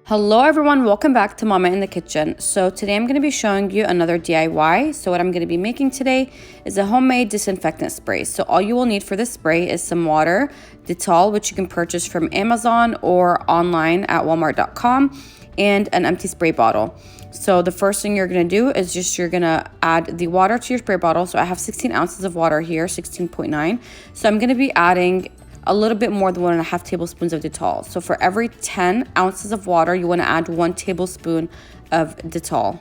Hello everyone, welcome back to Mama in the Kitchen. So today I'm going to be showing you another DIY. So what I'm going to be making today is a homemade disinfectant spray. So all you will need for this spray is some water, Dettol, which you can purchase from Amazon or online at walmart.com, and an empty spray bottle. So the first thing you're going to do is you're going to add the water to your spray bottle. So I have 16 ounces of water here, 16.9. So I'm going to be adding a little bit more than 1.5 tablespoons of Dettol. So for every 10 ounces of water, you want to add 1 tablespoon of Dettol.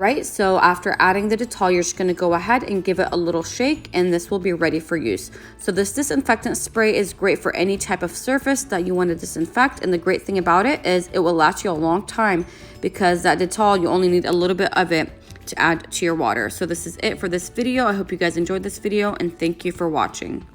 Right, so after adding the Dettol, you're just going to go ahead and give it a little shake, and this will be ready for use. So this disinfectant spray is great for any type of surface that you want to disinfect, and the great thing about it is it will last you a long time because that Dettol, you only need a little bit of it to add to your water. So this is it for this video. I hope you guys enjoyed this video, and thank you for watching.